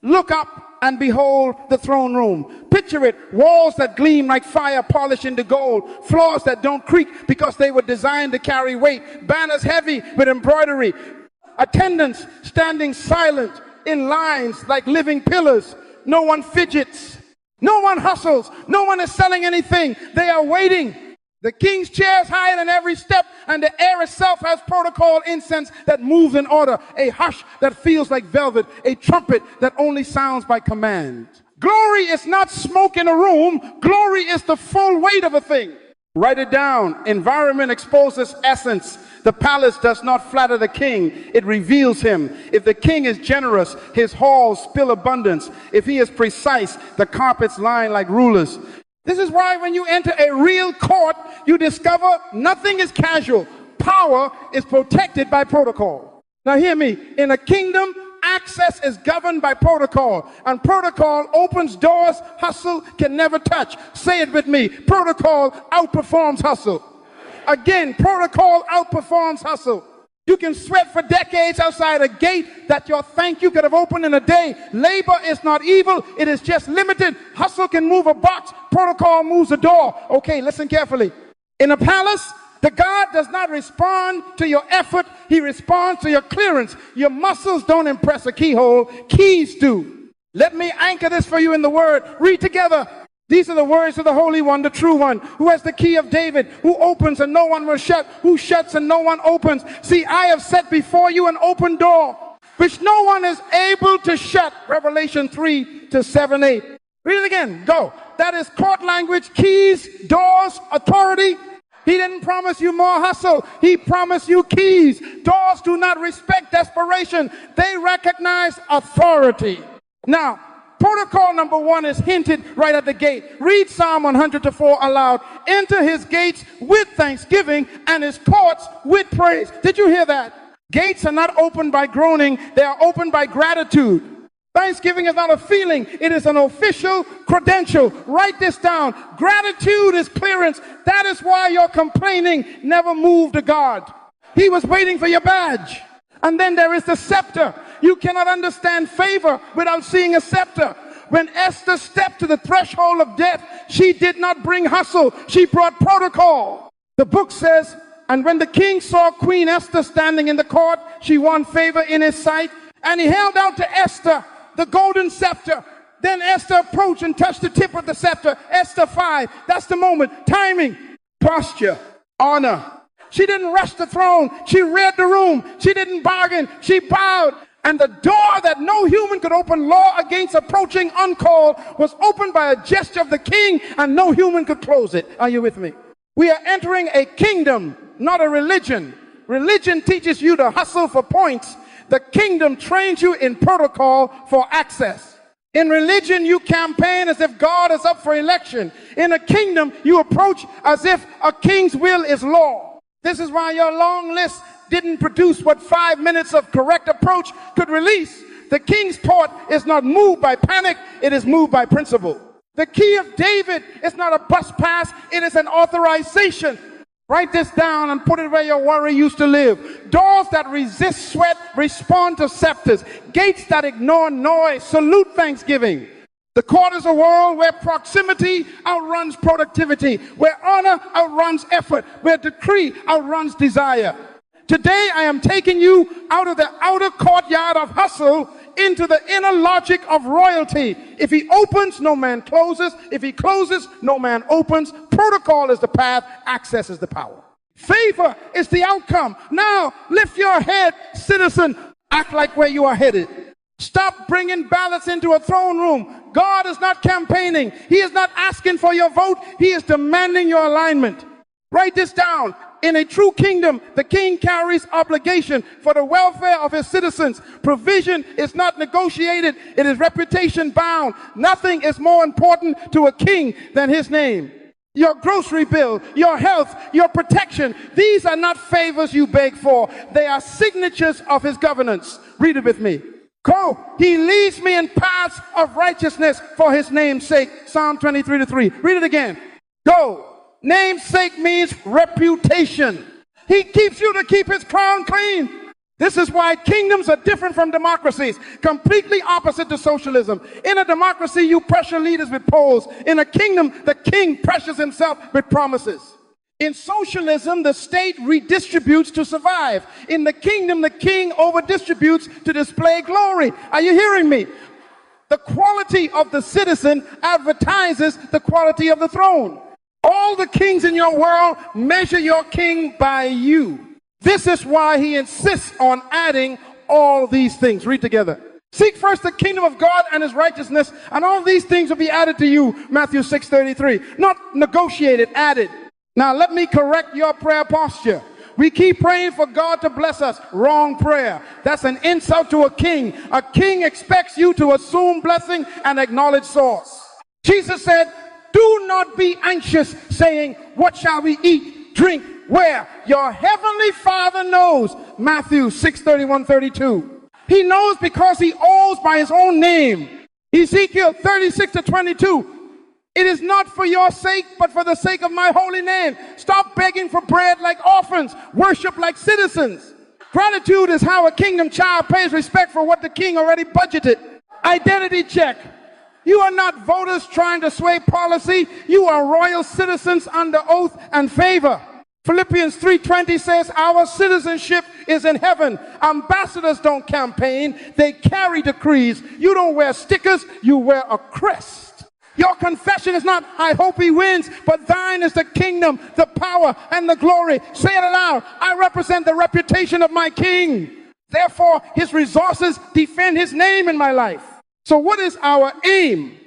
Look up and behold the throne room. Picture it, walls that gleam like fire polished into gold, floors that don't creak because they were designed to carry weight, banners heavy with embroidery, attendants standing silent in lines like living pillars. No one fidgets, no one hustles, no one is selling anything. They are waiting. The king's chair is higher than every step, and the air itself has protocol incense that moves in order, a hush that feels like velvet, a trumpet that only sounds by command. Glory is not smoke in a room. Glory is the full weight of a thing. Write it down. Environment exposes essence. The palace does not flatter the king. It reveals him. If the king is generous, his halls spill abundance. If he is precise, the carpets line like rulers. This is why when you enter a real court, you discover nothing is casual. Power is protected by protocol. Now hear me. In a kingdom, access is governed by protocol. And protocol opens doors hustle can never touch. Say it with me. Protocol outperforms hustle. Again, protocol outperforms hustle. You can sweat for decades outside a gate that your thank you could have opened in a day. Labor is not evil. It is just limited. Hustle can move a box. Protocol moves a door. Okay, listen carefully. In a palace, the guard does not respond to your effort. He responds to your clearance. Your muscles don't impress a keyhole. Keys do. Let me anchor this for you in the word. Read together. These are the words of the Holy One, the true one, who has the key of David, who opens and no one will shut, who shuts and no one opens. See, I have set before you an open door, which no one is able to shut. Revelation 3-7-8. Read it again. Go. That is court language, keys, doors, authority. He didn't promise you more hustle. He promised you keys. Doors do not respect desperation. They recognize authority. Now, protocol number one is hinted right at the gate. Read Psalm 100-4 aloud. Enter his gates with thanksgiving and his courts with praise. Did you hear that? Gates are not opened by groaning. They are opened by gratitude. Thanksgiving is not a feeling. It is an official credential. Write this down. Gratitude is clearance. That is why your complaining never moved to God. He was waiting for your badge. And then there is the scepter. You cannot understand favor without seeing a scepter. When Esther stepped to the threshold of death, she did not bring hustle. She brought protocol. The book says, and when the king saw Queen Esther standing in the court, she won favor in his sight. And he held out to Esther the golden scepter. Then Esther approached and touched the tip of the scepter. Esther 5. That's the moment. Timing, posture, honor. She didn't rush the throne. She read the room. She didn't bargain. She bowed. And the door that no human could open, law against approaching uncalled, was opened by a gesture of the king, and no human could close it. Are you with me? We are entering a kingdom, not a religion. Religion teaches you to hustle for points. The kingdom trains you in protocol for access. In religion, you campaign as if God is up for election. In a kingdom, you approach as if a king's will is law. This is why your long list didn't produce what 5 minutes of correct approach could release. The king's court is not moved by panic, it is moved by principle. The key of David is not a bus pass, it is an authorization. Write this down and put it where your worry used to live. Doors that resist sweat respond to scepters. Gates that ignore noise salute thanksgiving. The court is a world where proximity outruns productivity, where honor outruns effort, where decree outruns desire. Today, I am taking you out of the outer courtyard of hustle into the inner logic of royalty. If he opens, no man closes. If he closes, no man opens. Protocol is the path. Access is the power. Favor is the outcome. Now, lift your head, citizen. Act like where you are headed. Stop bringing ballots into a throne room. God is not campaigning. He is not asking for your vote. He is demanding your alignment. Write this down. In a true kingdom, the king carries obligation for the welfare of his citizens. Provision is not negotiated. It is reputation bound. Nothing is more important to a king than his name. Your grocery bill, your health, your protection, these are not favors you beg for. They are signatures of his governance. Read it with me. Go. He leads me in paths of righteousness for his name's sake. Psalm 23-3. Read it again. Go. Namesake means reputation. He keeps you to keep his crown clean. This is why kingdoms are different from democracies, completely opposite to socialism. In a democracy, you pressure leaders with polls. In a kingdom, the king pressures himself with promises. In socialism, the state redistributes to survive. In the kingdom, the king overdistributes to display glory. Are you hearing me? The quality of the citizen advertises the quality of the throne. All the kings in your world measure your king by you. This is why he insists on adding all these things. Read together. Seek first the kingdom of God and his righteousness, and all these things will be added to you. Matthew 6:33. Not negotiated, added. Now let me correct your prayer posture. We keep praying for God to bless us. Wrong prayer. That's an insult to a king. A king expects you to assume blessing and acknowledge source. Jesus said, do not be anxious, saying, what shall we eat, drink, where? Your heavenly Father knows. Matthew 6:31-32. He knows because he owes by his own name. Ezekiel 36:22. It is not for your sake, but for the sake of my holy name. Stop begging for bread like orphans. Worship like citizens. Gratitude is how a kingdom child pays respect for what the king already budgeted. Identity check. You are not voters trying to sway policy. You are royal citizens under oath and favor. Philippians 3:20 says our citizenship is in heaven. Ambassadors don't campaign, they carry decrees. You don't wear stickers, you wear a crest. Your confession is not, I hope he wins, but thine is the kingdom, the power, and the glory. Say it aloud. I represent the reputation of my king. Therefore, his resources defend his name in my life. So what is our aim?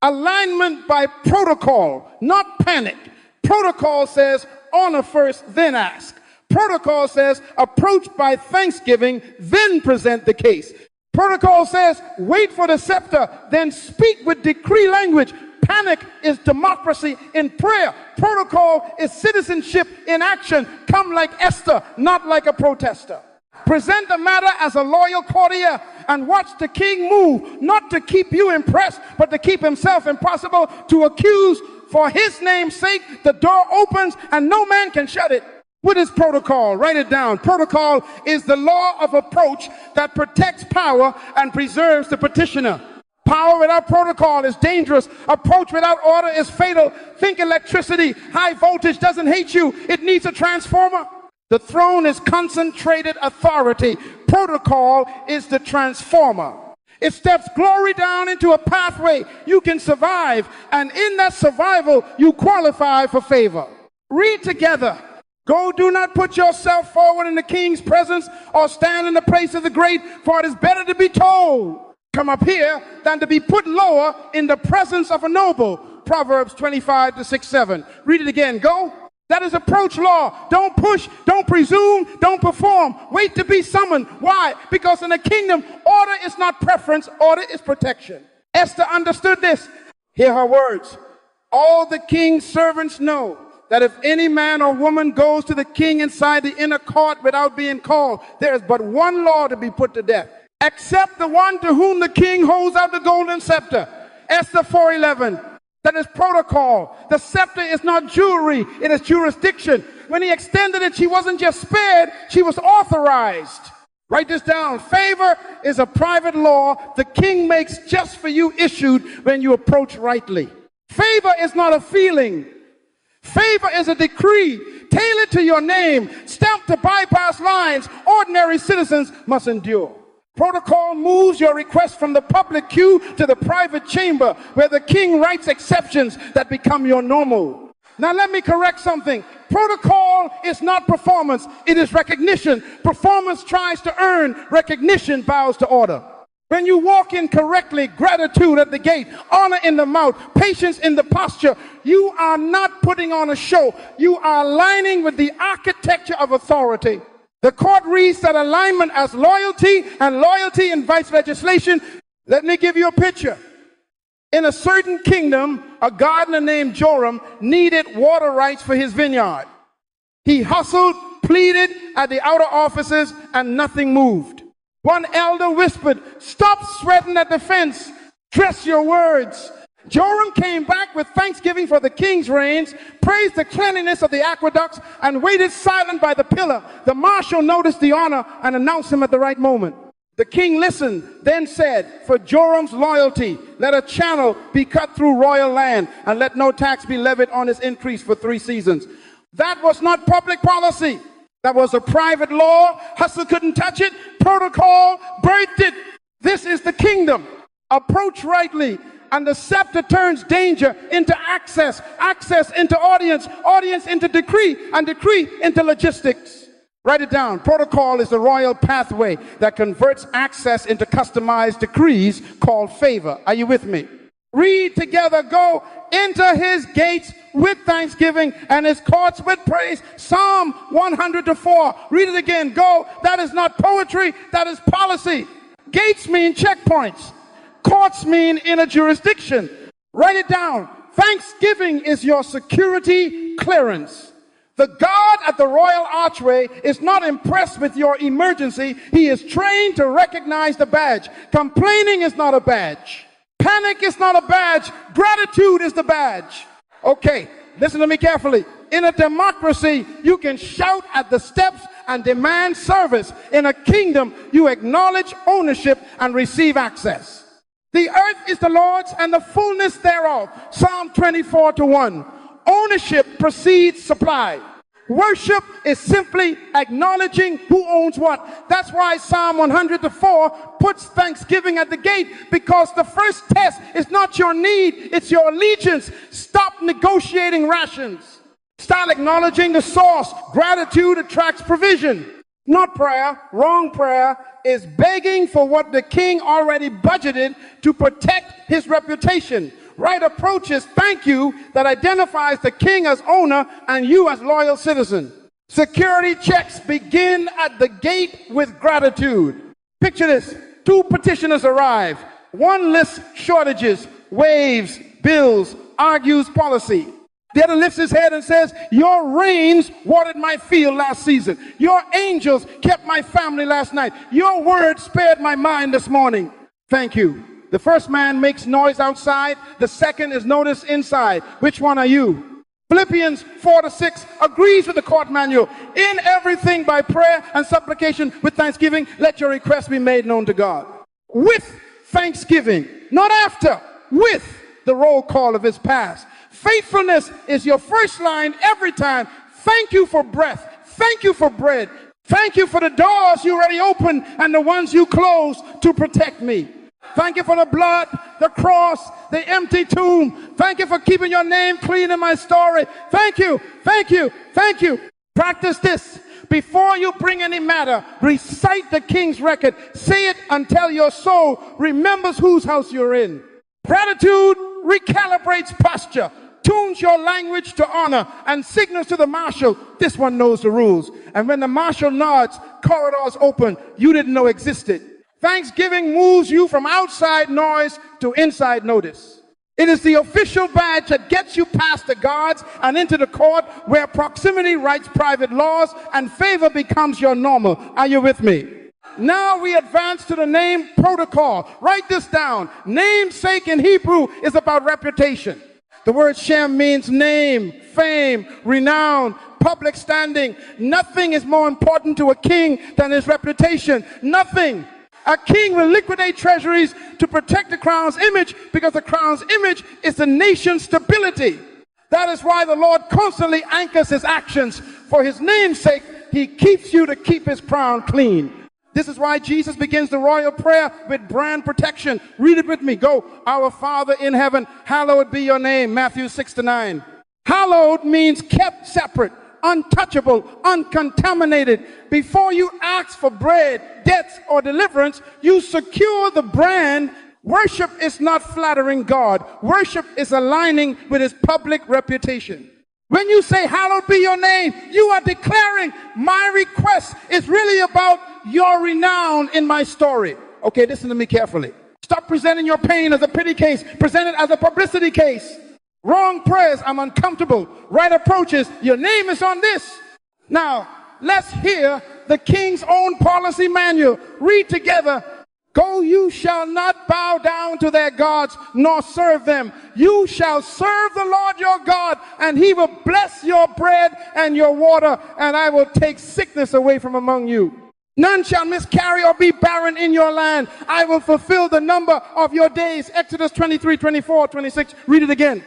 Alignment by protocol, not panic. Protocol says, honor first, then ask. Protocol says, approach by thanksgiving, then present the case. Protocol says, wait for the scepter, then speak with decree language. Panic is democracy in prayer. Protocol is citizenship in action. Come like Esther, not like a protester. Present the matter as a loyal courtier and watch the king move, not to keep you impressed, but to keep himself impossible to accuse. For his name's sake, the door opens and no man can shut it. What is protocol? Write it down. Protocol is the law of approach that protects power and preserves the petitioner. Power without protocol is dangerous. Approach without order is fatal. Think electricity. High voltage doesn't hate you. It needs a transformer. The throne is concentrated authority. Protocol is the transformer. It steps glory down into a pathway you can survive, and in that survival, you qualify for favor. Read together. Go, do not put yourself forward in the king's presence or stand in the place of the great, for it is better to be told, come up here, than to be put lower in the presence of a noble. Proverbs 25:6-7. Read it again. Go. That is approach law. Don't push, don't presume, don't perform. Wait to be summoned. Why? Because in the kingdom, order is not preference, order is protection. Esther understood this. Hear her words. All the king's servants know that if any man or woman goes to the king inside the inner court without being called, there is but one law to be put to death, except the one to whom the king holds out the golden scepter. Esther 4:11. That is protocol. The scepter is not jewelry, it is jurisdiction. When he extended it, she wasn't just spared, she was authorized. Write this down. Favor is a private law the king makes just for you, issued when you approach rightly. Favor is not a feeling. Favor is a decree, tailored to your name, stamped to bypass lines ordinary citizens must endure. Protocol moves your request from the public queue to the private chamber, where the king writes exceptions that become your normal. Now let me correct something. Protocol is not performance, it is recognition. Performance tries to earn, recognition bows to order. When you walk in correctly, gratitude at the gate, honor in the mouth, patience in the posture, you are not putting on a show. You are aligning with the architecture of authority. The court reads that alignment as loyalty, and loyalty invites legislation. Let me give you a picture. In a certain kingdom, a gardener named Joram needed water rights for his vineyard. He hustled, pleaded at the outer offices, and nothing moved. One elder whispered, stop sweating at the fence, dress your words. Joram came back with thanksgiving for the king's reigns, praised the cleanliness of the aqueducts, and waited silent by the pillar. The marshal noticed the honor and announced him at the right moment. The king listened, then said, for Joram's loyalty, let a channel be cut through royal land, and let no tax be levied on its increase for 3 seasons. That was not public policy. That was a private law. Hustle couldn't touch it. Protocol birthed it. This is the kingdom. Approach rightly, and the scepter turns danger into access, access into audience, audience into decree, and decree into logistics. Write it down. Protocol is the royal pathway that converts access into customized decrees called favor. Are you with me? Read together. Go enter his gates with thanksgiving and his courts with praise. Psalm 100-4. Read it again. Go. That is not poetry. That is policy. Gates mean checkpoints. Courts mean inner jurisdiction. Write it down. Thanksgiving is your security clearance. The guard at the royal archway is not impressed with your emergency. He is trained to recognize the badge. Complaining is not a badge. Panic is not a badge. Gratitude is the badge. Okay, listen to me carefully. In a democracy, you can shout at the steps and demand service. In a kingdom, you acknowledge ownership and receive access. The earth is the Lord's and the fullness thereof. Psalm 24:1. Ownership precedes supply. Worship is simply acknowledging who owns what. That's why Psalm 100-4 puts thanksgiving at the gate, because the first test is not your need, it's your allegiance. Stop negotiating rations. Start acknowledging the source. Gratitude attracts provision. Not prayer. Wrong prayer is begging for what the king already budgeted to protect his reputation. Right approach is thank you that identifies the king as owner and you as loyal citizen. Security checks begin at the gate with gratitude. Picture this. 2 petitioners arrive. One lists shortages, waives bills, argues policy. The other lifts his head and says, your rains watered my field last season. Your angels kept my family last night. Your word spared my mind this morning. Thank you. The first man makes noise outside. The second is noticed inside. Which one are you? Philippians 4-6 agrees with the court manual. In everything by prayer and supplication with thanksgiving, let your requests be made known to God. With thanksgiving, not after, with the roll call of his past. Faithfulness is your first line every time. Thank you for breath. Thank you for bread. Thank you for the doors you already opened and the ones you closed to protect me. Thank you for the blood, the cross, the empty tomb. Thank you for keeping your name clean in my story. Thank you, thank you, thank you. Practice this. Before you bring any matter, recite the king's record. Say it until your soul remembers whose house you're in. Gratitude recalibrates posture, tunes your language to honor, and signals to the marshal, this one knows the rules. And when the marshal nods, corridors open you didn't know existed. Thanksgiving moves you from outside noise to inside notice. It is the official badge that gets you past the guards and into the court, where proximity writes private laws and favor becomes your normal. Are you with me? Now we advance to the name protocol. Write this down. Namesake in Hebrew is about reputation. The word Shem means name, fame, renown, public standing. Nothing is more important to a king than his reputation. Nothing. A king will liquidate treasuries to protect the crown's image, because the crown's image is the nation's stability. That is why the Lord constantly anchors his actions. For his name's sake, he keeps you to keep his crown clean. This is why Jesus begins the royal prayer with brand protection. Read it with me. Go. Our Father in heaven, hallowed be your name. Matthew 6-9. Hallowed means kept separate, untouchable, uncontaminated. Before you ask for bread, debts, or deliverance, you secure the brand. Worship is not flattering God. Worship is aligning with his public reputation. When you say, hallowed be your name, you are declaring my request is really about your renown in my story. Okay, listen to me carefully. Stop presenting your pain as a pity case. Present it as a publicity case. Wrong prayers, I'm uncomfortable. Right approaches, your name is on this. Now, let's hear the king's own policy manual. Read together. Go, you shall not bow down to their gods, nor serve them. You shall serve the Lord your God, and he will bless your bread and your water, and I will take sickness away from among you. None shall miscarry or be barren in your land. I will fulfill the number of your days. Exodus 23, 24, 26. Read it again.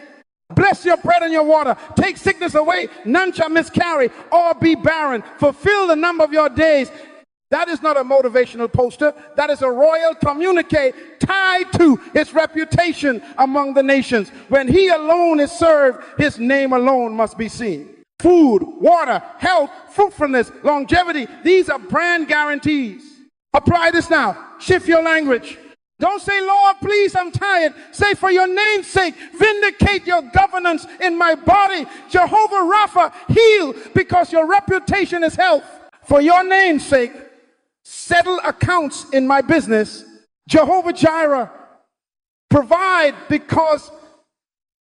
Bless your bread and your water. Take sickness away. None shall miscarry or be barren. Fulfill the number of your days. That is not a motivational poster. That is a royal communique tied to his reputation among the nations. When he alone is served, his name alone must be seen. Food, water, health, fruitfulness, longevity. These are brand guarantees. Apply this now. Shift your language. Don't say, Lord, please, I'm tired. Say, for your name's sake, vindicate your governance in my body. Jehovah Rapha, heal, because your reputation is health. For your name's sake, settle accounts in my business. Jehovah Jireh, provide, because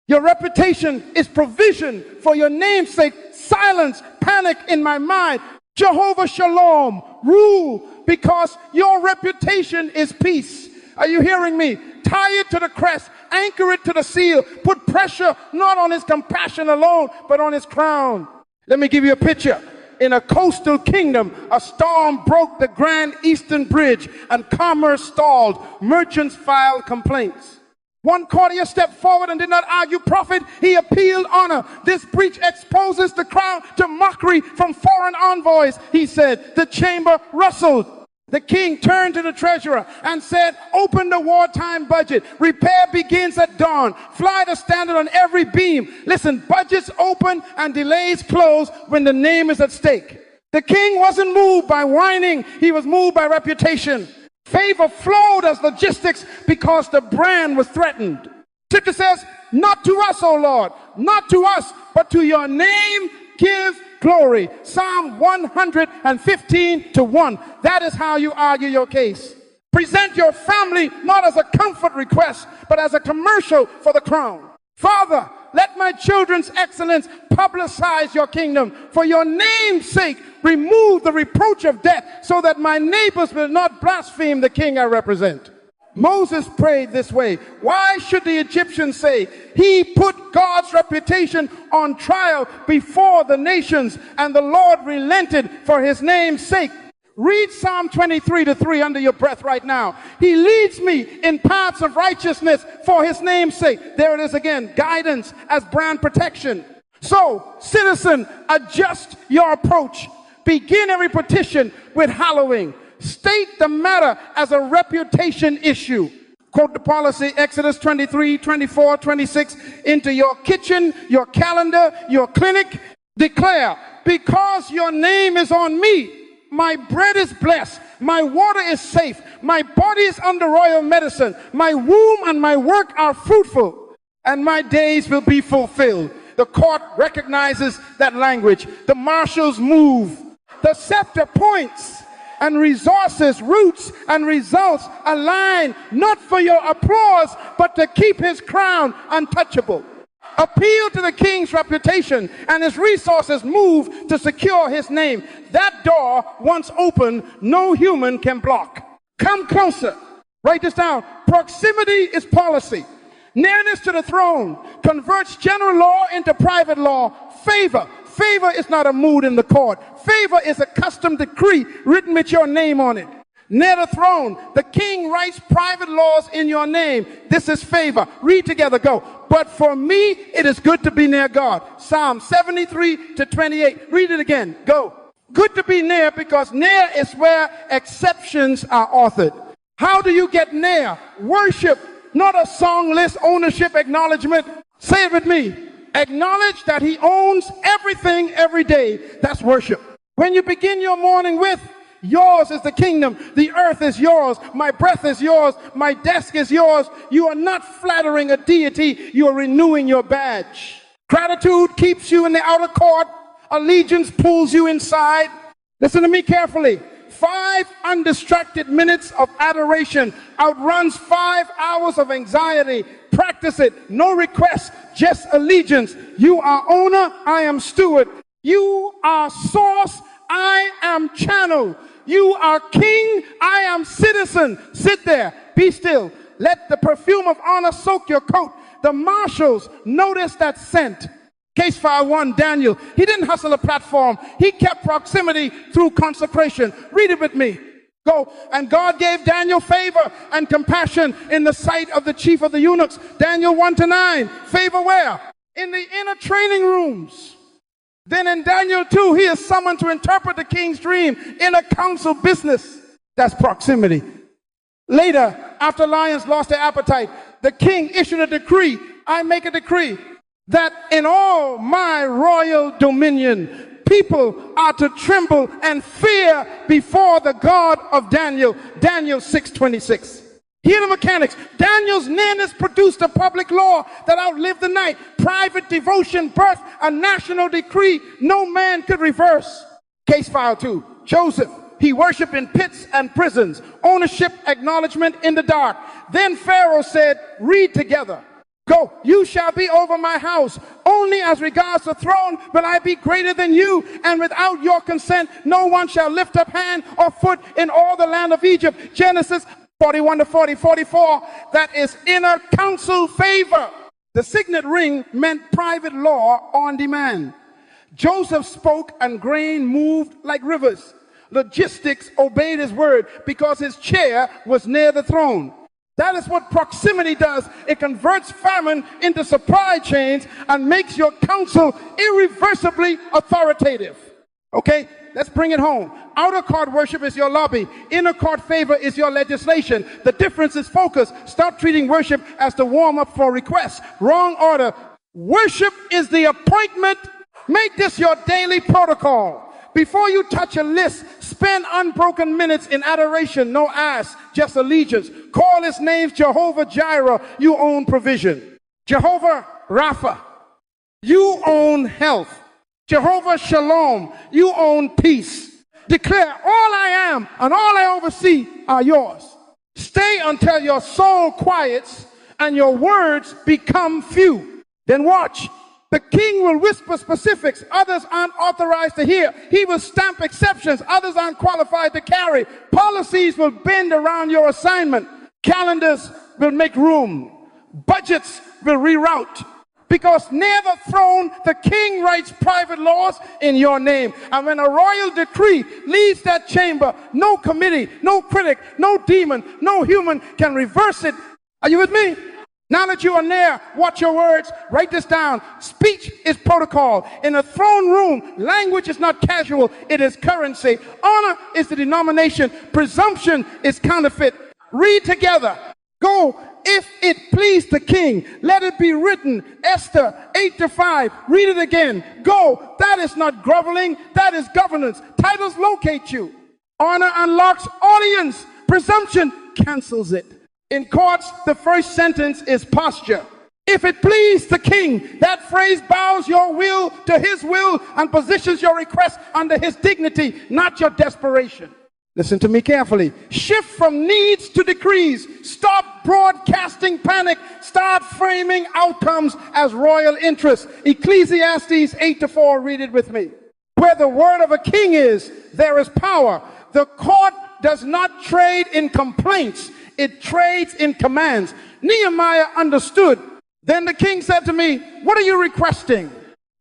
your reputation is provision. For your name's sake, silence panic in my mind. Jehovah Shalom, rule, because your reputation is peace. Are you hearing me? Tie it to the crest, anchor it to the seal, put pressure not on his compassion alone, but on his crown. Let me give you a picture. In a coastal kingdom, a storm broke the Grand Eastern Bridge and commerce stalled. Merchants filed complaints. One courtier stepped forward and did not argue profit. He appealed honor. This breach exposes the crown to mockery from foreign envoys. He said, the chamber rustled. The king turned to the treasurer and said, open the wartime budget. Repair begins at dawn. Fly the standard on every beam. Listen, budgets open and delays close when the name is at stake. The king wasn't moved by whining. He was moved by reputation. Favor flowed as logistics because the brand was threatened. Scripture says, not to us, O Lord, not to us, but to your name give glory. Psalm 115:1. That is how you argue your case. Present your family not as a comfort request, but as a commercial for the crown. Father, let my children's excellence publicize your kingdom. For your name's sake, remove the reproach of death, so that my neighbors will not blaspheme the king I represent. Moses prayed this way. Why should the Egyptians say, he put God's reputation on trial before the nations, and the Lord relented for his name's sake? Read Psalm 23:3 under your breath right now. He leads me in paths of righteousness for his name's sake. There it is again, guidance as brand protection. So, citizen, adjust your approach. Begin every petition with hallowing. State the matter as a reputation issue. Quote the policy, Exodus 23:24-26, into your kitchen, your calendar, your clinic. Declare, because your name is on me, my bread is blessed, my water is safe, my body is under royal medicine, my womb and my work are fruitful, and my days will be fulfilled. The court recognizes that language. The marshals move. The scepter points. And resources, roots, and results align, not for your applause, but to keep his crown untouchable. Appeal to the king's reputation, and his resources move to secure his name. That door, once open, no human can block. Come closer. Write this down. Proximity is policy. Nearness to the throne converts general law into private law. Favor. Favor is not a mood in the court. Favor is a custom decree written with your name on it. Near the throne, the king writes private laws in your name. This is favor. Read together, go. But for me, it is good to be near God. Psalm 73:28. Read it again, go. Good to be near, because near is where exceptions are authored. How do you get near? Worship, not a song list, ownership, acknowledgement. Say it with me. Acknowledge that he owns everything every day. That's worship. When you begin your morning with, yours is the kingdom, the earth is yours, my breath is yours, my desk is yours. You are not flattering a deity, you are renewing your badge. Gratitude keeps you in the outer court. Allegiance pulls you inside. Listen to me carefully. 5 undistracted minutes of adoration outruns 5 hours of anxiety. Practice it. No request, just allegiance. You are owner, I am steward. You are source, I am channel. You are king, I am citizen. Sit there, be still. Let the perfume of honor soak your coat. The marshals notice that scent. Case file 1, Daniel. He didn't hustle a platform. He kept proximity through consecration. Read it with me. Go. And God gave Daniel favor and compassion in the sight of the chief of the eunuchs. Daniel 1-9. Favor where? In the inner training rooms. Then in Daniel 2, he is summoned to interpret the king's dream in a council business. That's proximity. Later, after lions lost their appetite, the king issued a decree. I make a decree that in all my royal dominion, people are to tremble and fear before the God of Daniel. Daniel 6:26. Hear the mechanics. Daniel's nearness produced a public law that outlived the night. Private devotion birthed a national decree no man could reverse. Case file 2. Joseph. He worshiped in pits and prisons. Ownership, acknowledgement in the dark. Then Pharaoh said, read together. Go, you shall be over my house. Only as regards the throne will I be greater than you. And without your consent, no one shall lift up hand or foot in all the land of Egypt. Genesis 41-44. That is inner council favor. The signet ring meant private law on demand. Joseph spoke and grain moved like rivers. Logistics obeyed his word because his chair was near the throne. That is what proximity does. It converts famine into supply chains and makes your counsel irreversibly authoritative. Okay, let's bring it home. Outer court worship is your lobby. Inner court favor is your legislation. The difference is focus. Stop treating worship as the warm-up for requests. Wrong order. Worship is the appointment. Make this your daily protocol. Before you touch a list, spend unbroken minutes in adoration. No ask, just allegiance. Call his name Jehovah Jireh. You own provision. Jehovah Rapha. You own health. Jehovah Shalom. You own peace. Declare, all I am and all I oversee are yours. Stay until your soul quiets and your words become few. Then watch. The king will whisper specifics others aren't authorized to hear. He will stamp exceptions others aren't qualified to carry. Policies will bend around your assignment. Calendars will make room. Budgets will reroute. Because near the throne, the king writes private laws in your name. And when a royal decree leaves that chamber, no committee, no critic, no demon, no human can reverse it. Are you with me? Now that you are near, watch your words. Write this down. Speech is protocol. In a throne room, language is not casual. It is currency. Honor is the denomination. Presumption is counterfeit. Read together. Go. If it please the king, let it be written. Esther 8-5. Read it again. Go. That is not groveling. That is governance. Titles locate you. Honor unlocks audience. Presumption cancels it. In courts, the first sentence is posture. If it please the king, that phrase bows your will to his will and positions your request under his dignity, not your desperation. Listen to me carefully. Shift from needs to decrees. Stop broadcasting panic. Start framing outcomes as royal interests. Ecclesiastes 8-4, read it with me. Where the word of a king is, there is power. The court does not trade in complaints. It trades in commands. Nehemiah understood. Then the king said to me, what are you requesting?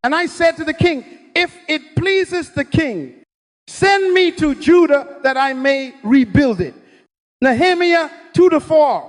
And I said to the king, if it pleases the king, send me to Judah that I may rebuild it. Nehemiah 2-4.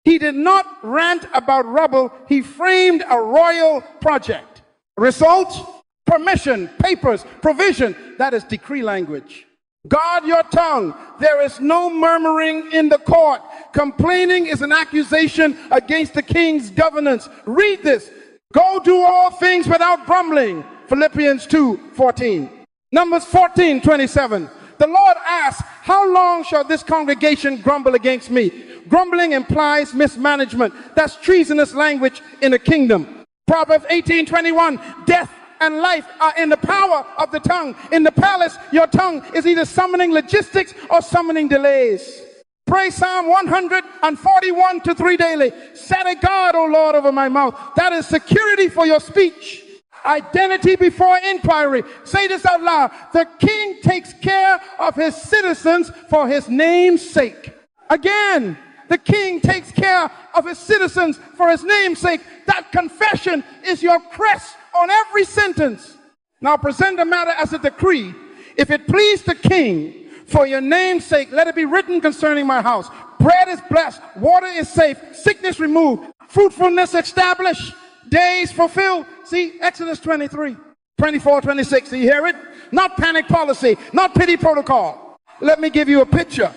He did not rant about rubble. He framed a royal project. Result? Permission, papers, provision. That is decree language. Guard your tongue. There is no murmuring in the court. Complaining is an accusation against the king's governance. Read this. Go do all things without grumbling. Philippians 2:14. Numbers 14:27. The Lord asks, how long shall this congregation grumble against me? Grumbling implies mismanagement. That's treasonous language in the kingdom. Proverbs 18:21. Death and life are in the power of the tongue. In the palace, your tongue is either summoning logistics or summoning delays. Pray Psalm 141-3 daily. Set a guard, O Lord, over my mouth. That is security for your speech. Identity before inquiry. Say this out loud. The king takes care of his citizens for his name's sake. Again, the king takes care of his citizens for his name's sake. That confession is your crest on every sentence. Now present the matter as a decree. If it please the king, for your name's sake, let it be written concerning my house. Bread is blessed, water is safe, sickness removed, fruitfulness established, days fulfilled. See, Exodus 23, 24, 26. Do you hear it? Not panic policy, not pity protocol. Let me give you a picture.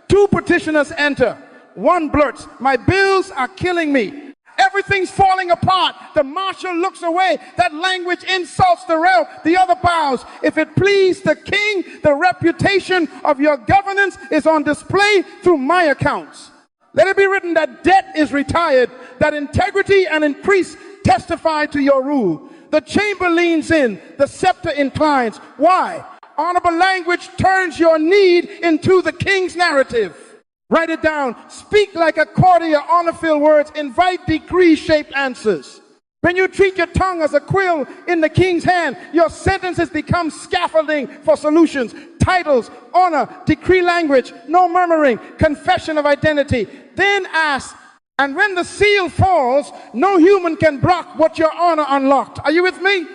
Two petitioners enter. One blurts, my bills are killing me. Everything's falling apart. The marshal looks away. That language insults the realm. The other bows. If it please the king, the reputation of your governance is on display through my accounts. Let it be written that debt is retired, that integrity and increase testify to your rule. The chamber leans in, the scepter inclines. Why? Honorable language turns your need into the king's narrative. Write it down. Speak like a courtier, honor-filled words. Invite decree-shaped answers. When you treat your tongue as a quill in the king's hand, your sentences become scaffolding for solutions. Titles, honor, decree language, no murmuring, confession of identity. Then ask, and when the seal falls, no human can block what your honor unlocked. Are you with me?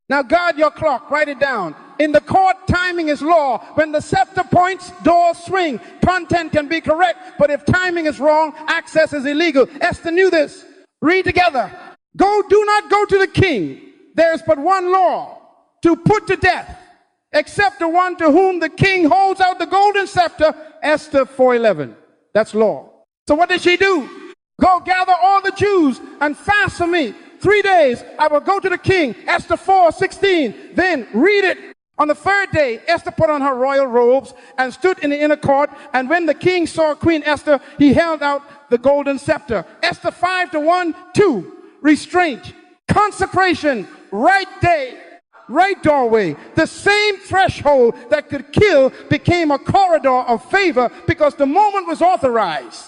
Now guard your clock. Write it down. In the court, timing is law. When the scepter points, doors swing. Content can be correct, but if timing is wrong, access is illegal. Esther knew this. Read together. Do not go to the king. There is but one law, to put to death, except the one to whom the king holds out the golden scepter. Esther 4:11. That's law. So what did she do? Go gather all the Jews and fast for me. 3 days, I will go to the king. Esther 4:16. Then read it. On the third day, Esther put on her royal robes and stood in the inner court. And when the king saw Queen Esther, he held out the golden scepter. Esther 5:1, 2. Restraint, consecration, right day, right doorway. The same threshold that could kill became a corridor of favor because the moment was authorized.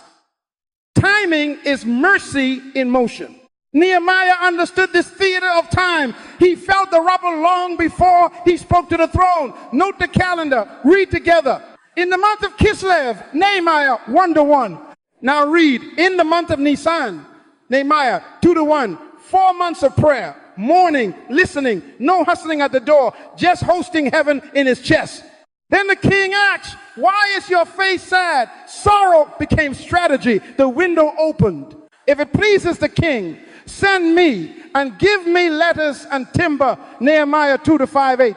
Timing is mercy in motion. Nehemiah understood this theater of time. He felt the rubble long before he spoke to the throne. Note the calendar. Read together. In the month of Kislev, Nehemiah 1:1. Now read. In the month of Nisan, Nehemiah 2:1. 4 months of prayer, mourning, listening, no hustling at the door, just hosting heaven in his chest. Then the king asked, why is your face sad? Sorrow became strategy. The window opened. If it pleases the king, send me and give me letters and timber. Nehemiah 2:5-8.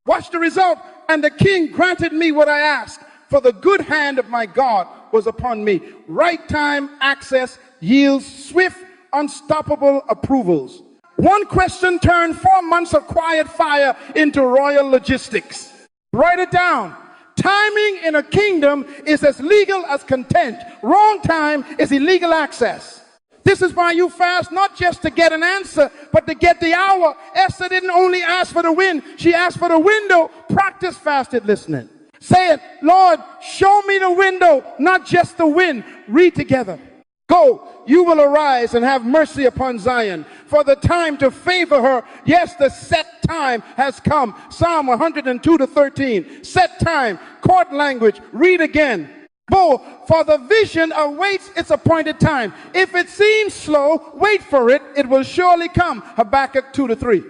Watch the result. And the king granted me what I asked, for the good hand of my God was upon me. Right time access yields swift, unstoppable approvals. One question turned 4 months of quiet fire into royal logistics. Write it down. Timing in a kingdom is as legal as content. Wrong time is illegal access. This is why you fast, not just to get an answer, but to get the hour. Esther didn't only ask for the wind, she asked for the window. Practice fasted listening. Say it, Lord, show me the window, not just the wind. Read together. Go, you will arise and have mercy upon Zion, for the time to favor her. Yes, the set time has come. Psalm 102-13. Set time, court language. Read again. Go, for the vision awaits its appointed time. If it seems slow, wait for it. It will surely come. Habakkuk 2-3.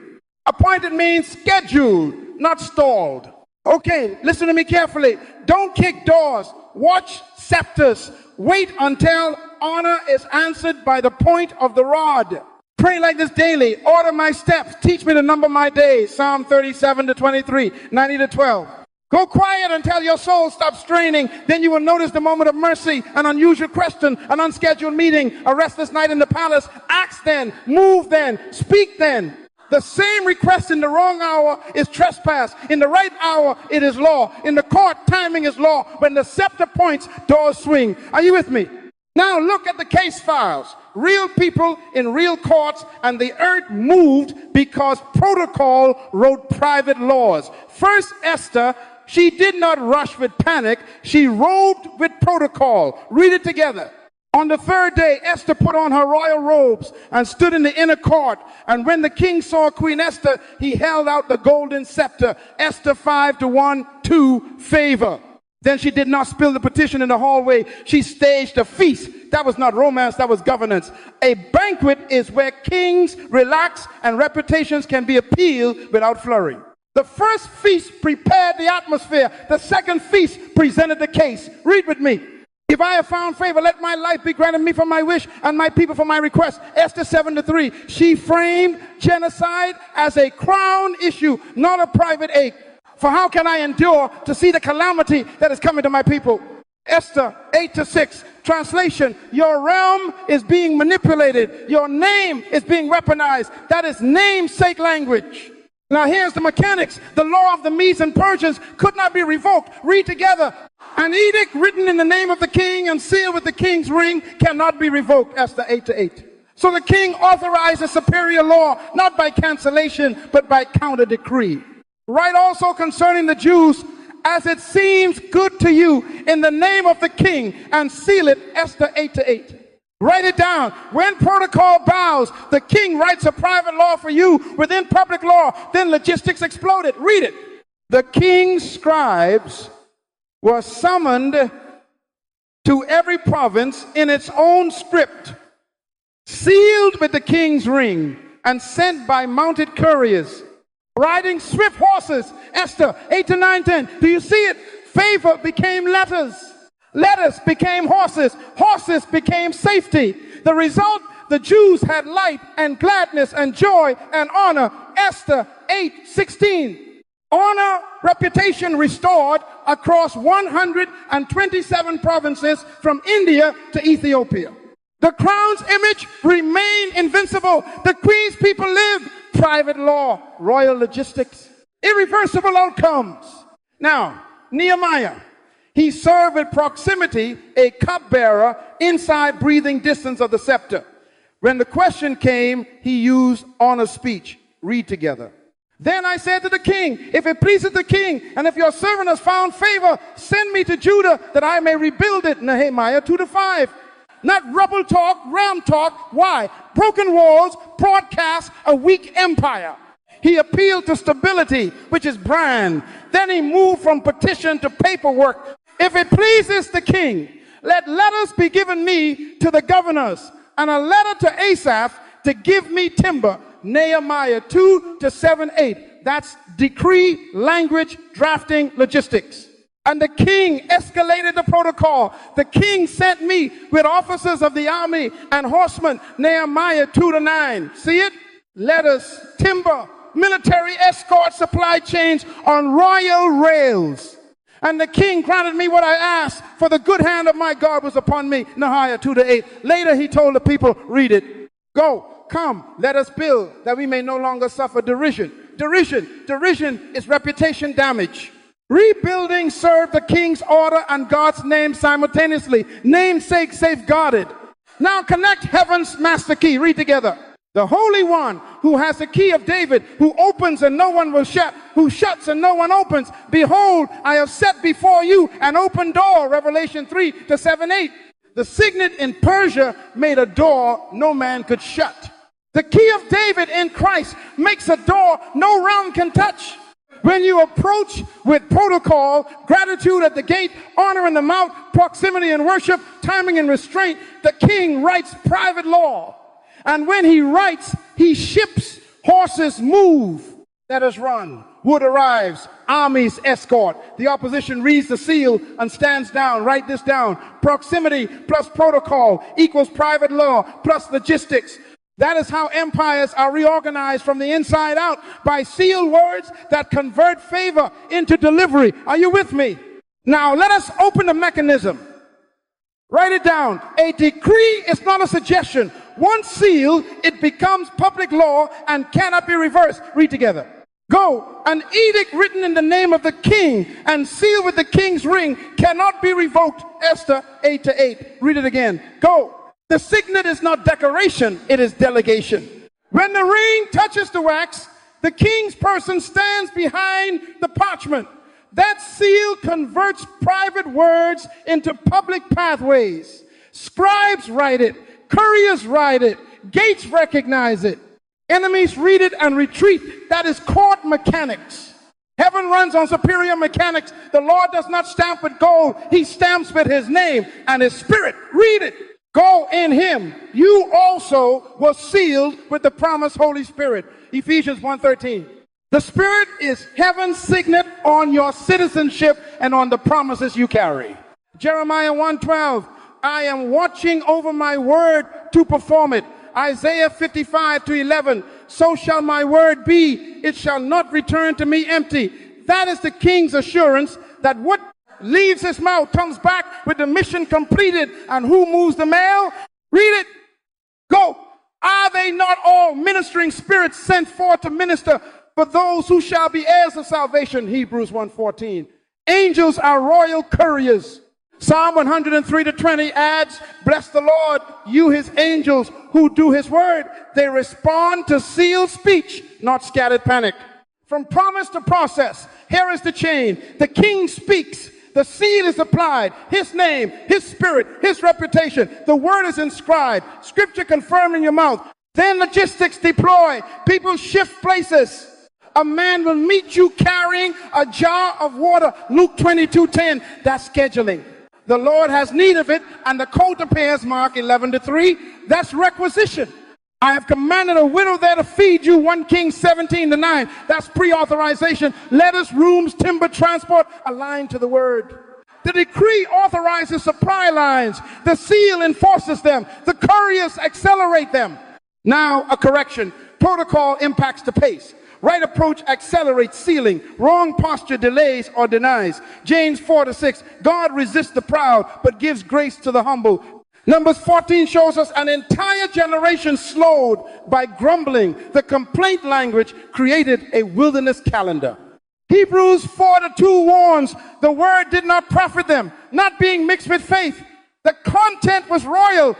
Appointed means scheduled, not stalled. Okay, listen to me carefully. Don't kick doors. Watch scepters. Wait until honor is answered by the point of the rod. Pray like this daily. Order my steps. Teach me to number my days. Psalm 37-23, 90-12. Go quiet until your soul stops straining. Then you will notice the moment of mercy, an unusual question, an unscheduled meeting, a restless night in the palace. Act then, move then, speak then. The same request in the wrong hour is trespass. In the right hour, it is law. In the court, timing is law. When the scepter points, doors swing. Are you with me? Now look at the case files. Real people in real courts, and the earth moved because protocol wrote private laws. First Esther, she did not rush with panic. She roved with protocol. Read it together. On the third day, Esther put on her royal robes and stood in the inner court. And when the king saw Queen Esther, he held out the golden scepter. Esther 5-1, 2, favor. Then she did not spill the petition in the hallway. She staged a feast. That was not romance, that was governance. A banquet is where kings relax and reputations can be appealed without flurry. The first feast prepared the atmosphere. The second feast presented the case. Read with me. If I have found favor, let my life be granted me for my wish and my people for my request. Esther 7-3. She framed genocide as a crown issue, not a private ache. For how can I endure to see the calamity that is coming to my people? Esther 8-6. Translation, your realm is being manipulated. Your name is being weaponized. That is namesake language. Now here's the mechanics. The law of the Medes and Persians could not be revoked. Read together. An edict written in the name of the king and sealed with the king's ring cannot be revoked. Esther 8-8. So the king authorized a superior law, not by cancellation, but by counter decree. Write also concerning the Jews, as it seems good to you, in the name of the king, and seal it. Esther 8-8. Write it down. When protocol bows, the king writes a private law for you within public law. Then logistics exploded. Read it. The king's scribes were summoned to every province in its own script, sealed with the king's ring, and sent by mounted couriers, riding swift horses. Esther 8-9-10. Do you see it? Favor became letters. Letters became horses. Horses became safety. The result, the Jews had light and gladness and joy and honor. Esther 8-16. Honor, reputation restored across 127 provinces from India to Ethiopia. The crown's image remained invincible. The queen's people lived. Private law, royal logistics, irreversible outcomes. Now, Nehemiah, he served with proximity, a cupbearer inside breathing distance of the scepter. When the question came, he used honor speech. Read together. Then I said to the king, if it pleases the king, and if your servant has found favor, send me to Judah that I may rebuild it. Nehemiah 2-5. Not rubble talk, ram talk. Why? Broken walls broadcast a weak empire. He appealed to stability, which is brand. Then he moved from petition to paperwork. If it pleases the king, let letters be given me to the governors, and a letter to Asaph to give me timber. Nehemiah 2-7-8. That's decree, language, drafting, logistics. And the king escalated the protocol. The king sent me with officers of the army and horsemen. Nehemiah 2-9. See it? Letters, timber, military escort, supply chains on royal rails. And the king granted me what I asked, for the good hand of my God was upon me. Nehemiah 2-8. Later he told the people, read it. Go, come, let us build, that we may no longer suffer derision. Derision is reputation damage. Rebuilding served the king's order and God's name simultaneously. Namesake safeguarded. Now connect heaven's master key. Read together. The Holy One, who has the key of David, who opens and no one will shut, who shuts and no one opens. Behold, I have set before you an open door. Revelation 3-7-8. The signet in Persia made a door no man could shut. The key of David in Christ makes a door no realm can touch. When you approach with protocol, gratitude at the gate, honor in the mouth, proximity in worship, timing and restraint, the king writes private law. And when he writes, he ships. Horses move. Let us run. Wood arrives. Armies escort. The opposition reads the seal and stands down. Write this down. Proximity plus protocol equals private law plus logistics. That is how empires are reorganized from the inside out, by sealed words that convert favor into delivery. Are you with me? Now let us open the mechanism. Write it down. A decree is not a suggestion. Once sealed, it becomes public law and cannot be reversed. Read together. Go. An edict written in the name of the king and sealed with the king's ring cannot be revoked. Esther 8-8. Read it again. Go. The signet is not decoration, it is delegation. When the ring touches the wax, the king's person stands behind the parchment. That seal converts private words into public pathways. Scribes write it. Couriers write it. Gates recognize it. Enemies read it and retreat. That is court mechanics. Heaven runs on superior mechanics. The Lord does not stamp with gold. He stamps with his name and his spirit. Read it. Go in him. You also were sealed with the promised Holy Spirit. Ephesians 1:13. The Spirit is heaven's signet on your citizenship and on the promises you carry. Jeremiah 1:12. I am watching over my word to perform it. Isaiah 55:11. So shall my word be. It shall not return to me empty. That is the king's assurance that what leaves his mouth comes back with the mission completed. And who moves the mail? Read it. Go. Are they not all ministering spirits sent forth to minister for those who shall be heirs of salvation? Hebrews 1:14. Angels are royal couriers. Psalm 103:20 adds, bless the Lord, you his angels who do his word. They respond to sealed speech, not scattered panic. From promise to process, here is the chain. The king speaks. The seal is applied. His name, his spirit, his reputation. The word is inscribed. Scripture confirmed in your mouth. Then logistics deploy. People shift places. A man will meet you carrying a jar of water. Luke 22:10. That's scheduling. The Lord has need of it, and the coat appears, Mark 11:3. That's requisition. I have commanded a widow there to feed you, 1 Kings 17:9. That's pre-authorization. Letters, rooms, timber, transport, aligned to the word. The decree authorizes supply lines. The seal enforces them. The couriers accelerate them. Now, a correction. Protocol impacts the pace. Right approach accelerates sealing. Wrong posture delays or denies. James 4:6. God resists the proud, but gives grace to the humble. Numbers 14 shows us an entire generation slowed by grumbling. The complaint language created a wilderness calendar. Hebrews 4:2 warns the word did not profit them, not being mixed with faith. The content was royal.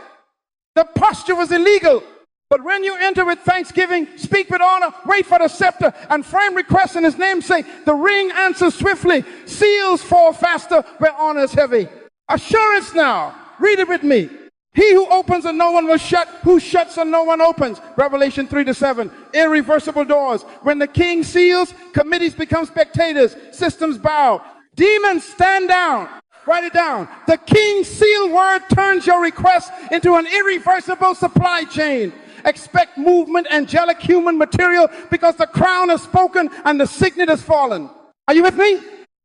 The posture was illegal. But when you enter with thanksgiving, speak with honor, wait for the scepter, and frame requests in his namesake, the ring answers swiftly. Seals fall faster where honor is heavy. Assurance now. Read it with me. He who opens and no one will shut, who shuts and no one opens. Revelation 3-7. Irreversible doors. When the king seals, committees become spectators. Systems bow. Demons stand down. Write it down. The king's sealed word turns your request into an irreversible supply chain. Expect movement, angelic human material, because the crown has spoken and the signet has fallen. Are you with me?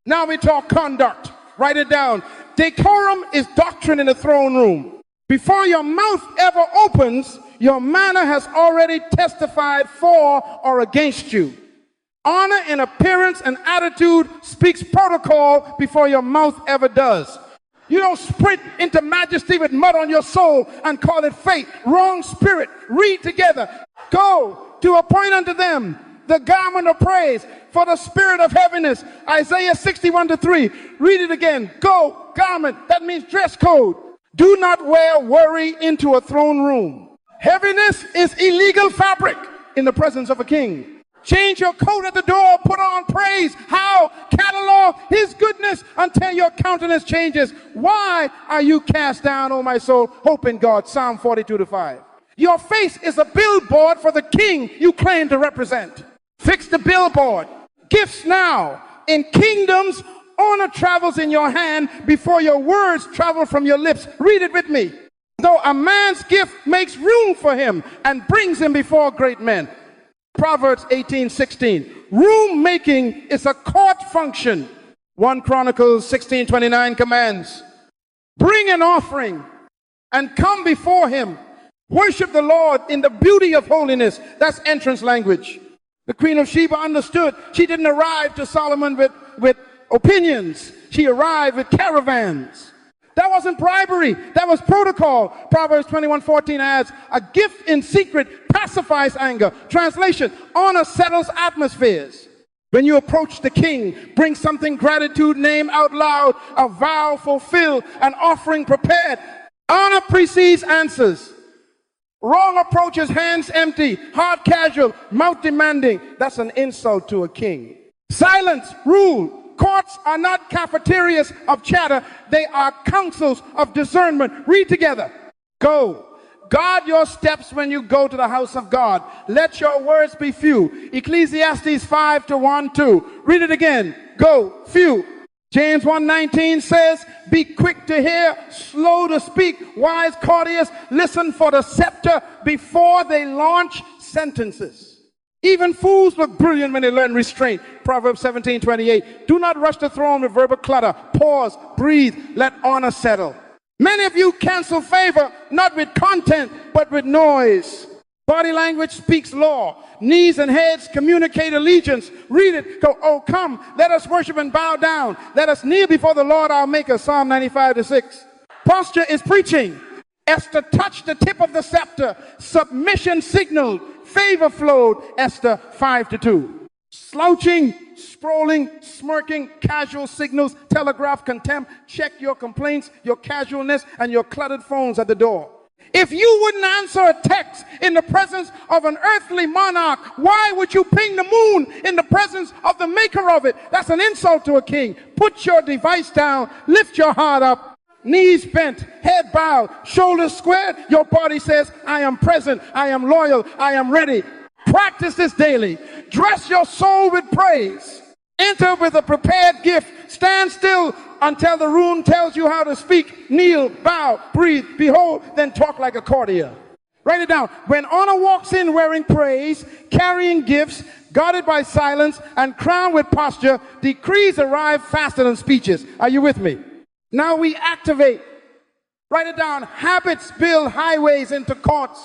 Now we talk conduct. Write it down. Decorum is doctrine in the throne room. Before your mouth ever opens, your manner has already testified for or against you. Honor in appearance and attitude speaks protocol before your mouth ever does. You don't sprint into majesty with mud on your soul and call it fate. Wrong spirit. Read together. Go to appoint unto them the garment of praise for the spirit of heaviness. Isaiah 61:3. Read it again. Go, garment. That means dress code. Do not wear worry into a throne room. Heaviness is illegal fabric in the presence of a king. Change your coat at the door, put on praise. How? Catalog his goodness until your countenance changes. Why are you cast down, O my soul? Hope in God. Psalm 42:5. Your face is a billboard for the king you claim to represent. Fix the billboard. Gifts now. In kingdoms, honor travels in your hand before your words travel from your lips. Read it with me. Though a man's gift makes room for him and brings him before great men. Proverbs 18:16. Room making is a court function. 1 Chronicles 16:29 commands. Bring an offering and come before him. Worship the Lord in the beauty of holiness. That's entrance language. The Queen of Sheba understood. She didn't arrive to Solomon with opinions. She arrived with caravans. That wasn't bribery. That was protocol. Proverbs 21:14 adds, a gift in secret pacifies anger. Translation, honor settles atmospheres. When you approach the king, bring something gratitude, name out loud, a vow fulfilled, an offering prepared. Honor precedes answers. Wrong approach is hands empty, heart casual, mouth demanding. That's an insult to a king. Silence, rule. Courts are not cafeterias of chatter. They are councils of discernment. Read together. Go. Guard your steps when you go to the house of God. Let your words be few. Ecclesiastes 5:1-2. Read it again. Go. Few. James 1:19 says, be quick to hear, slow to speak, wise courtiers, listen for the scepter before they launch sentences. Even fools look brilliant when they learn restraint. Proverbs 17:28. Do not rush the throne with verbal clutter. Pause, breathe, let honor settle. Many of you cancel favor, not with content, but with noise. Body language speaks law. Knees and heads communicate allegiance. Read it. Go, oh, come, let us worship and bow down. Let us kneel before the Lord our Maker. Psalm 95:6. Posture is preaching. Esther touched the tip of the scepter. Submission signaled. Favor flowed. Esther 5:2. Slouching, sprawling, smirking, casual signals, telegraph contempt. Check your complaints, your casualness, and your cluttered phones at the door. If you wouldn't answer a text in the presence of an earthly monarch, why would you ping the moon in the presence of the maker of it? That's an insult to a king. Put your device down, lift your heart up, knees bent, head bowed, shoulders squared. Your body says, I am present, I am loyal, I am ready. Practice this daily. Dress your soul with praise. Enter with a prepared gift. Stand still until the room tells you how to speak. Kneel, bow, breathe, behold, then talk like a courtier. Write it down. When honor walks in wearing praise, carrying gifts, guarded by silence, and crowned with posture, decrees arrive faster than speeches. Are you with me? Now we activate. Write it down. Habits build highways into courts.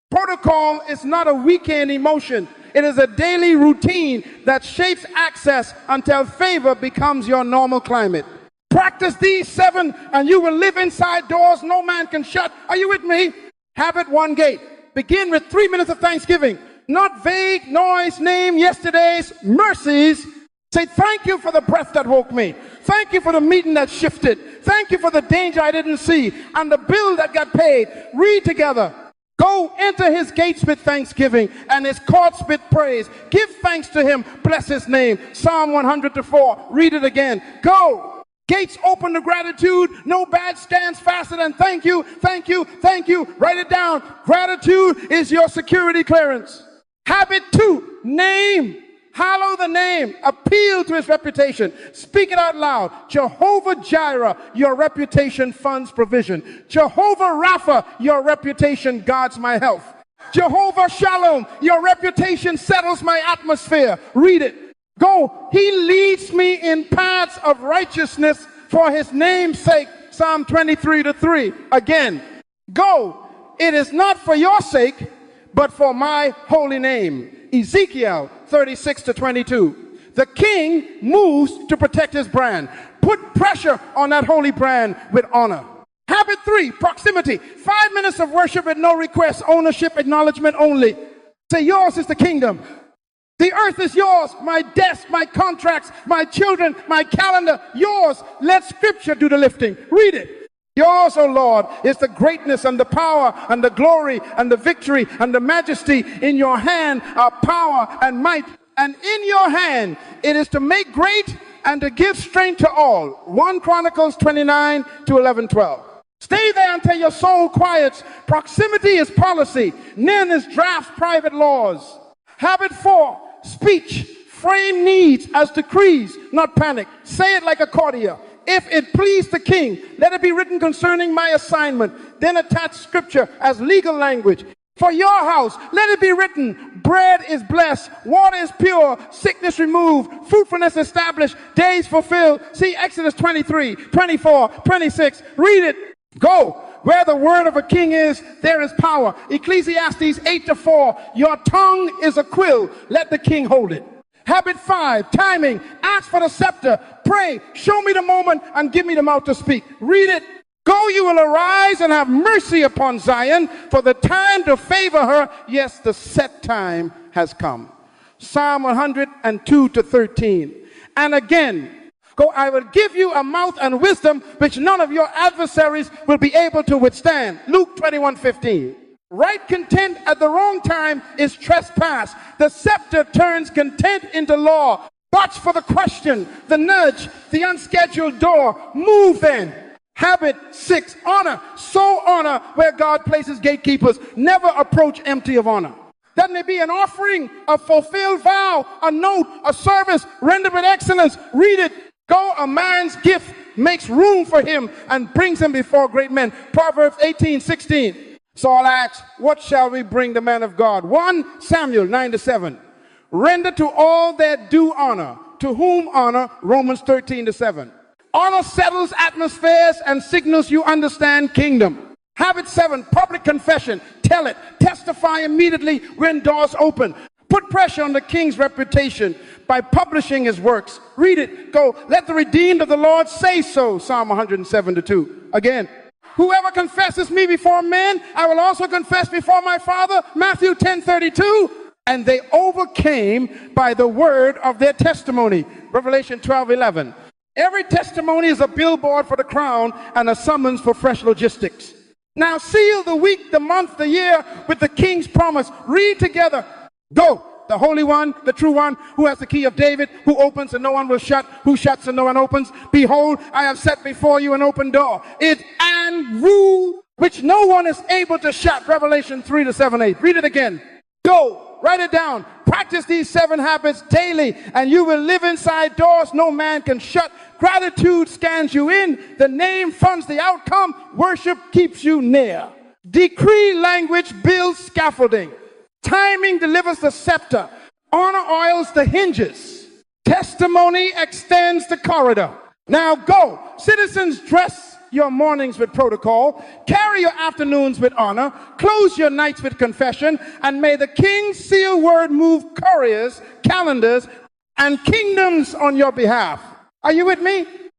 Protocol is not a weekend emotion. It is a daily routine that shapes access until favor becomes your normal climate. Practice these 7 and you will live inside doors no man can shut. Are you with me? Habit 1 gate. Begin with 3 minutes of thanksgiving. Not vague noise, name yesterday's mercies. Say, thank you for the breath that woke me. Thank you for the meeting that shifted. Thank you for the danger I didn't see and the bill that got paid. Read together. Go enter his gates with thanksgiving and his courts with praise. Give thanks to him. Bless his name. Psalm 100:4. Read it again. Go. Gates open to gratitude. No badge stands faster than thank you, thank you, thank you. Write it down. Gratitude is your security clearance. Habit 2. Name. Hallow the name. Appeal to his reputation. Speak it out loud. Jehovah Jireh, your reputation funds provision. Jehovah Rapha, your reputation guards my health. Jehovah Shalom, your reputation settles my atmosphere. Read it. Go. He leads me in paths of righteousness for his name's sake. Psalm 23:3. Again. Go. It is not for your sake, but for my holy name. Ezekiel 36:22. The king moves to protect his brand. Put pressure on that holy brand with honor. Habit 3, proximity. 5 minutes of worship with no requests, ownership, acknowledgement only. Say, yours is the kingdom. The earth is yours, my desk, my contracts, my children, my calendar, yours. Let scripture do the lifting. Read it. Yours, O Lord, is the greatness and the power and the glory and the victory and the majesty. In your hand are power and might. And in your hand it is to make great and to give strength to all. 1 Chronicles 29:11-12. Stay there until your soul quiets. Proximity is policy. Nearness drafts private laws. Habit 4, speech. Frame needs as decrees, not panic. Say it like a courtier. If it please the king, let it be written concerning my assignment. Then attach scripture as legal language. For your house, let it be written, bread is blessed, water is pure, sickness removed, fruitfulness established, days fulfilled. See Exodus 23:24-26. Read it. Go. Where the word of a king is, there is power. Ecclesiastes 8:4. Your tongue is a quill. Let the king hold it. Habit 5, timing. Ask for the scepter. Pray. Show me the moment and give me the mouth to speak. Read it. Go, you will arise and have mercy upon Zion, for the time to favor her. Yes, the set time has come. Psalm 102:13. And again, go, I will give you a mouth and wisdom which none of your adversaries will be able to withstand. Luke 21:15. Right content at the wrong time is trespass. The scepter turns content into law. Watch for the question, the nudge, the unscheduled door. Move then. Habit 6, honor. So honor where God places gatekeepers. Never approach empty of honor. That may be an offering, a fulfilled vow, a note, a service, render with excellence. Read it. Go, a man's gift makes room for him and brings him before great men. Proverbs 18:16. Saul asks, what shall we bring the man of God? 1 Samuel 9-7. Render to all that do honor. To whom honor? Romans 13-7. Honor settles atmospheres and signals you understand kingdom. Habit 7, public confession. Tell it. Testify immediately when doors open. Put pressure on the king's reputation by publishing his works. Read it. Go. Let the redeemed of the Lord say so. Psalm 107-2. Again. Whoever confesses me before men, I will also confess before my Father. Matthew 10:32. And they overcame by the word of their testimony. Revelation 12:11. Every testimony is a billboard for the crown and a summons for fresh logistics. Now seal the week, the month, the year with the king's promise. Read together. Go. The Holy One, the true one, who has the key of David, who opens and no one will shut, who shuts and no one opens. Behold, I have set before you an open door. It and rule which no one is able to shut. Revelation 3-7-8. Read it again. Go. Write it down. Practice these 7 habits daily, and you will live inside doors no man can shut. Gratitude scans you in. The name funds the outcome. Worship keeps you near. Decree language builds scaffolding. Timing delivers the scepter. Honor oils the hinges. Testimony extends the corridor. Now go. Citizens, dress your mornings with protocol. Carry your afternoons with honor. Close your nights with confession. And may the king's seal word move couriers, calendars, and kingdoms on your behalf. Are you with me?